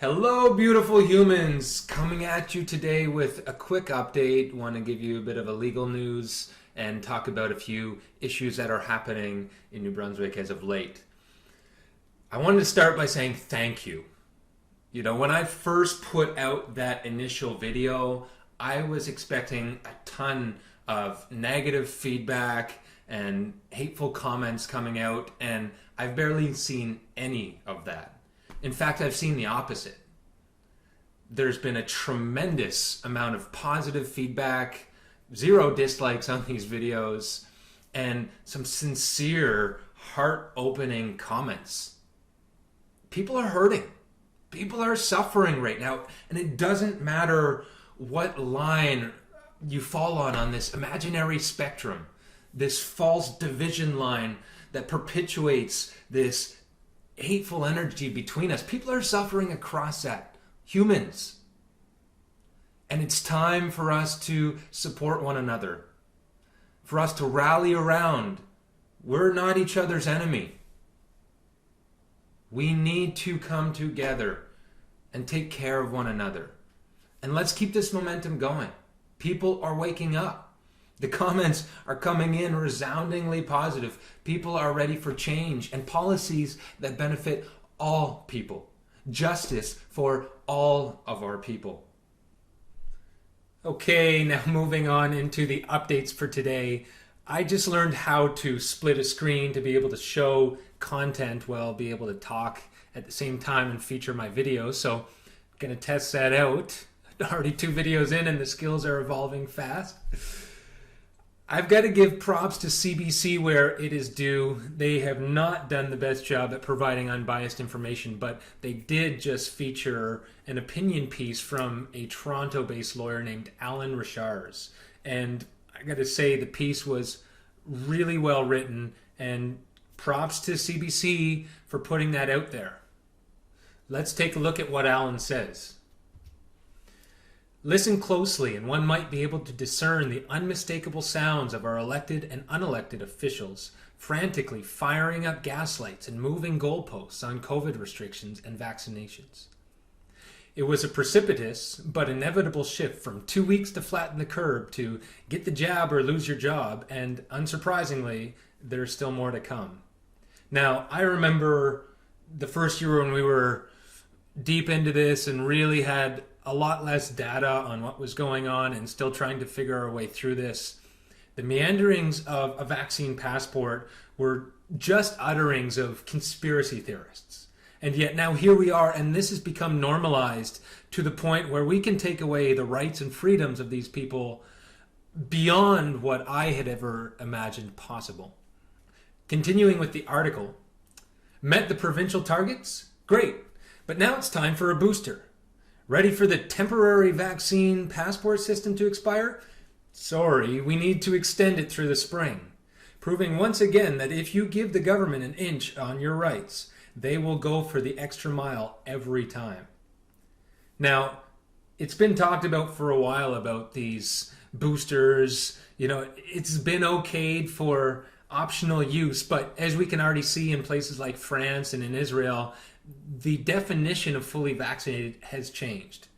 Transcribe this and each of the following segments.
Hello, beautiful humans. Coming at you today with a quick update. Want to give you a bit of a legal news and talk about a few issues that are happening in New Brunswick as of late. I wanted to start by saying thank you. When I first put out that initial video, I was expecting a ton of negative feedback and hateful comments coming out, and I've barely seen any of that. In fact, I've seen the opposite. There's been a tremendous amount of positive feedback, zero dislikes on these videos, and some sincere, heart-opening comments. People are hurting. People are suffering right now, and it doesn't matter what line you fall on this imaginary spectrum, this false division line that perpetuates this hateful energy between us. People are suffering across that. Humans. And it's time for us to support one another. For us to rally around. We're not each other's enemy. We need to come together and take care of one another. And let's keep this momentum going. People are waking up. The comments are coming in resoundingly positive. People are ready for change and policies that benefit all people. Justice for all of our people. Okay, now moving on into the updates for today. I just learned how to split a screen to be able to show content while be able to talk at the same time and feature my videos. So I'm going to test that out. Already 2 videos in and the skills are evolving fast. I've got to give props to CBC where it is due. They have not done the best job at providing unbiased information, but they did just feature an opinion piece from a Toronto-based lawyer named Alan Richards. And I got to say the piece was really well written, and props to CBC for putting that out there. Let's take a look at what Alan says. Listen closely, and one might be able to discern the unmistakable sounds of our elected and unelected officials frantically firing up gaslights and moving goalposts on COVID restrictions and vaccinations. It was a precipitous but inevitable shift from 2 weeks to flatten the curve to get the jab or lose your job, and unsurprisingly, there's still more to come. Now, I remember the first year when we were deep into this and really had a lot less data on what was going on and still trying to figure our way through this. The meanderings of a vaccine passport were just utterings of conspiracy theorists. And yet now here we are, and this has become normalized to the point where we can take away the rights and freedoms of these people beyond what I had ever imagined possible. Continuing with the article, met the provincial targets? Great, but now it's time for a booster. Ready for the temporary vaccine passport system to expire? Sorry, we need to extend it through the spring, proving once again that if you give the government an inch on your rights, they will go for the extra mile every time. Now, it's been talked about for a while about these boosters. It's been okayed for optional use, but as we can already see in places like France and in Israel, the definition of fully vaccinated has changed.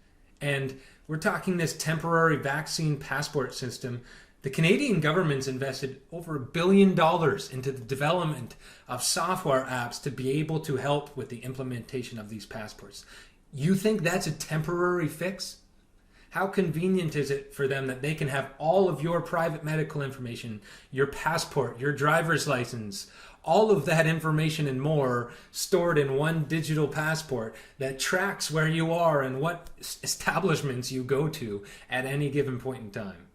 And we're talking this temporary vaccine passport system. The Canadian government's invested over $1 billion into the development of software apps to be able to help with the implementation of these passports. You think that's a temporary fix? How convenient is it for them that they can have all of your private medical information, your passport, your driver's license, all of that information and more stored in one digital passport that tracks where you are and what establishments you go to at any given point in time?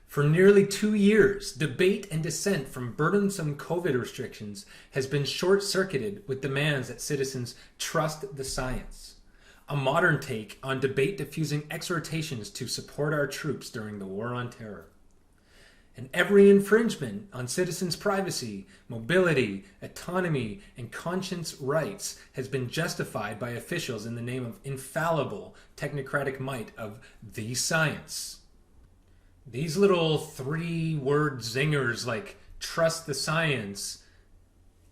For nearly 2 years, debate and dissent from burdensome COVID restrictions has been short-circuited with demands that citizens trust the science. A modern take on debate-diffusing exhortations to support our troops during the war on terror. And every infringement on citizens' privacy, mobility, autonomy, and conscience rights has been justified by officials in the name of infallible technocratic might of the science. These little 3-word zingers like trust the science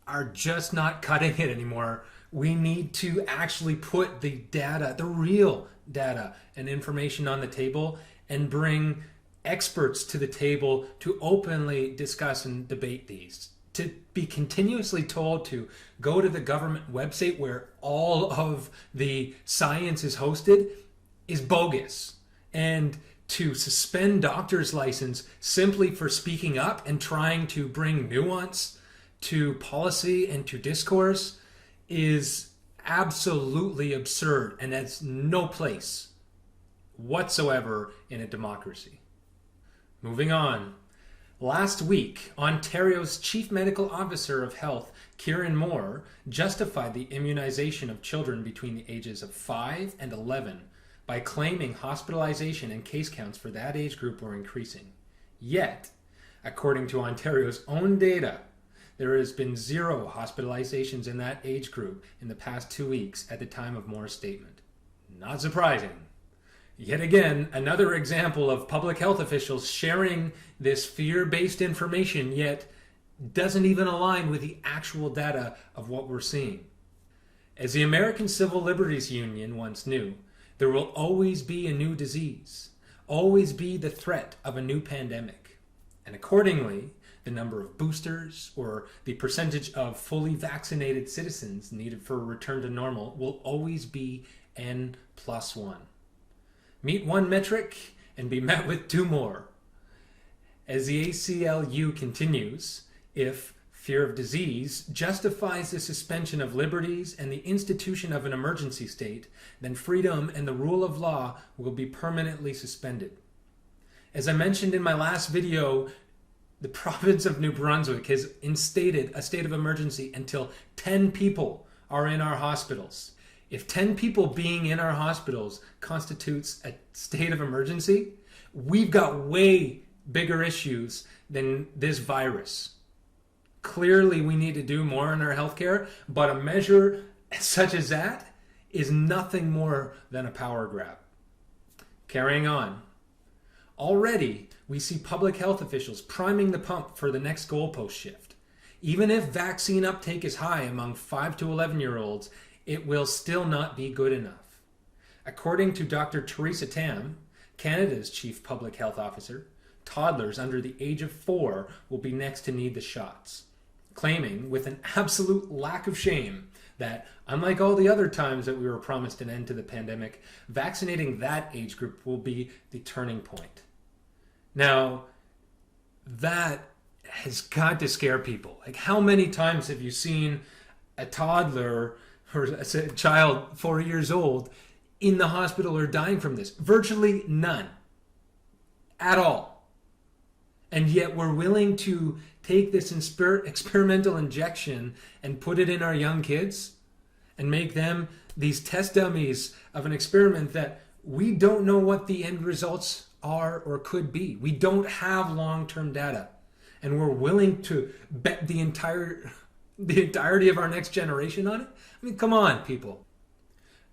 are just not cutting it anymore We need to actually put the data, the real data and information on the table, and bring experts to the table to openly discuss and debate these. To be continuously told to go to the government website where all of the science is hosted is bogus. And to suspend doctors' license simply for speaking up and trying to bring nuance to policy and to discourse is absolutely absurd and has no place whatsoever in a democracy. Moving on. Last week, Ontario's Chief Medical Officer of Health, Kieran Moore, justified the immunization of children between the ages of 5 and 11 by claiming hospitalization and case counts for that age group were increasing. Yet, according to Ontario's own data, there has been 0 hospitalizations in that age group in the past 2 weeks at the time of Moore's statement. Not surprising. Yet again, another example of public health officials sharing this fear-based information, yet doesn't even align with the actual data of what we're seeing. As the American Civil Liberties Union once knew, there will always be a new disease, always be the threat of a new pandemic. And accordingly, the number of boosters or the percentage of fully vaccinated citizens needed for a return to normal will always be N+1. Meet one metric and be met with 2 more. As the ACLU continues, if fear of disease justifies the suspension of liberties and the institution of an emergency state, then freedom and the rule of law will be permanently suspended. As I mentioned in my last video, the province of New Brunswick has instated a state of emergency until 10 people are in our hospitals. If 10 people being in our hospitals constitutes a state of emergency, we've got way bigger issues than this virus. Clearly, we need to do more in our healthcare, but a measure such as that is nothing more than a power grab. Carrying on. Already, we see public health officials priming the pump for the next goalpost shift. Even if vaccine uptake is high among 5 to 11-year-olds, it will still not be good enough. According to Dr. Theresa Tam, Canada's Chief Public Health Officer, toddlers under the age of 4 will be next to need the shots, claiming with an absolute lack of shame that, unlike all the other times that we were promised an end to the pandemic, vaccinating that age group will be the turning point. Now, that has got to scare people. Like, how many times have you seen a toddler or a child 4 years old in the hospital or dying from this? Virtually none at all. And yet we're willing to take this experimental injection and put it in our young kids and make them these test dummies of an experiment that we don't know what the end results are or could be. We don't have long-term data, and we're willing to bet the entirety of our next generation on it? I mean, come on, people.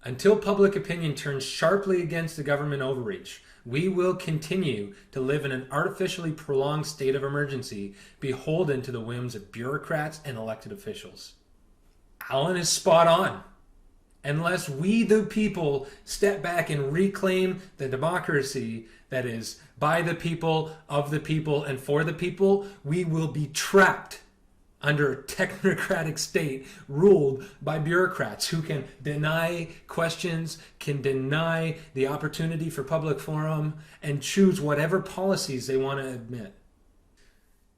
Until public opinion turns sharply against the government overreach, we will continue to live in an artificially prolonged state of emergency, beholden to the whims of bureaucrats and elected officials. Alan is spot on. Unless we, the people, step back and reclaim the democracy that is by the people, of the people, and for the people, we will be trapped under a technocratic state ruled by bureaucrats who can deny questions, can deny the opportunity for public forum, and choose whatever policies they want to admit.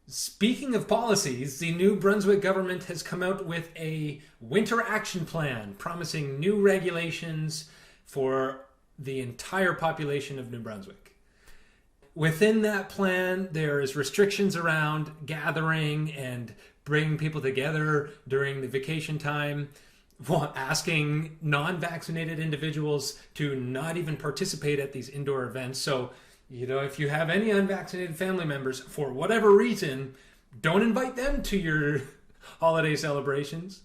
Speaking of policies, the New Brunswick government has come out with a winter action plan promising new regulations for the entire population of New Brunswick. Within that plan, there is restrictions around gathering and bringing people together during the vacation time, asking non-vaccinated individuals to not even participate at these indoor events. So, if you have any unvaccinated family members, for whatever reason, don't invite them to your holiday celebrations.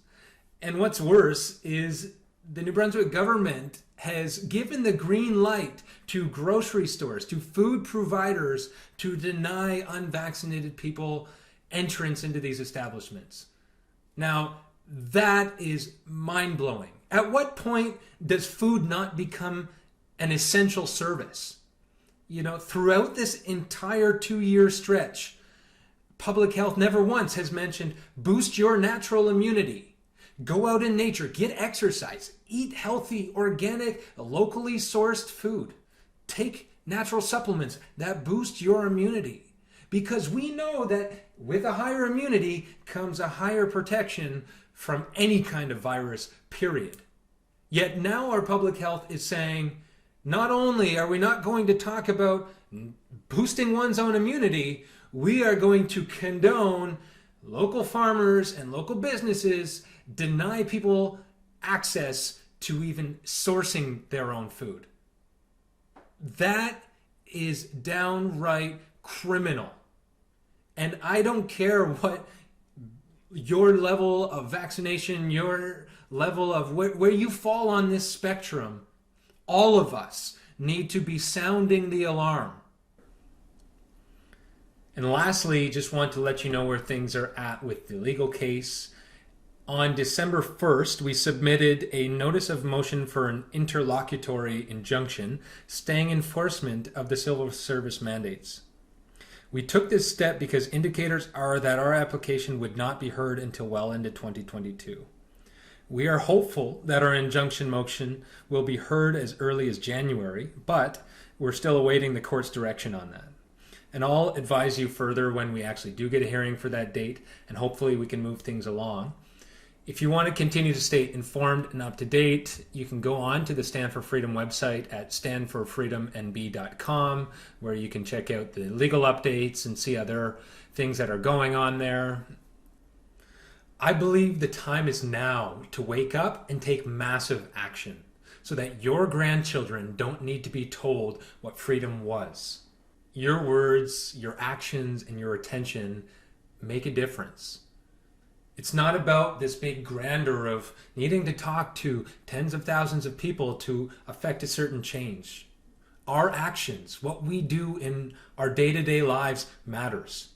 And what's worse is the New Brunswick government has given the green light to grocery stores, to food providers, to deny unvaccinated people entrance into these establishments. Now, That is mind-blowing. At what point does food not become an essential service? Throughout this entire 2-year stretch, public health never once has mentioned boost your natural immunity. Go out in nature, get exercise, eat healthy, organic, locally sourced food. Take natural supplements that boost your immunity. Because we know that with a higher immunity comes a higher protection from any kind of virus, period. Yet now our public health is saying, not only are we not going to talk about boosting one's own immunity, we are going to condone local farmers and local businesses deny people access to even sourcing their own food. That is downright criminal. And I don't care what your level of vaccination, your level of where you fall on this spectrum, all of us need to be sounding the alarm. And lastly, just want to let you know where things are at with the legal case. On December 1st, we submitted a notice of motion for an interlocutory injunction staying enforcement of the civil service mandates. We took this step because indicators are that our application would not be heard until well into 2022. We are hopeful that our injunction motion will be heard as early as January, but we're still awaiting the court's direction on that. And I'll advise you further when we actually do get a hearing for that date, and hopefully we can move things along. If you want to continue to stay informed and up to date, you can go on to the Stand for Freedom website at standforfreedomnb.com, where you can check out the legal updates and see other things that are going on there. I believe the time is now to wake up and take massive action so that your grandchildren don't need to be told what freedom was. Your words, your actions, and your attention make a difference. It's not about this big grandeur of needing to talk to tens of thousands of people to affect a certain change. Our actions, what we do in our day-to-day lives, matters.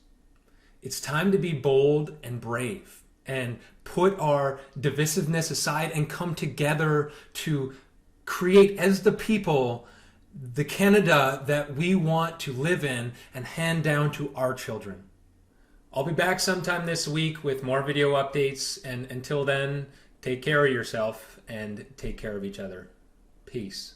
It's time to be bold and brave and put our divisiveness aside and come together to create as the people the Canada that we want to live in and hand down to our children. I'll be back sometime this week with more video updates, and until then, take care of yourself and take care of each other. Peace.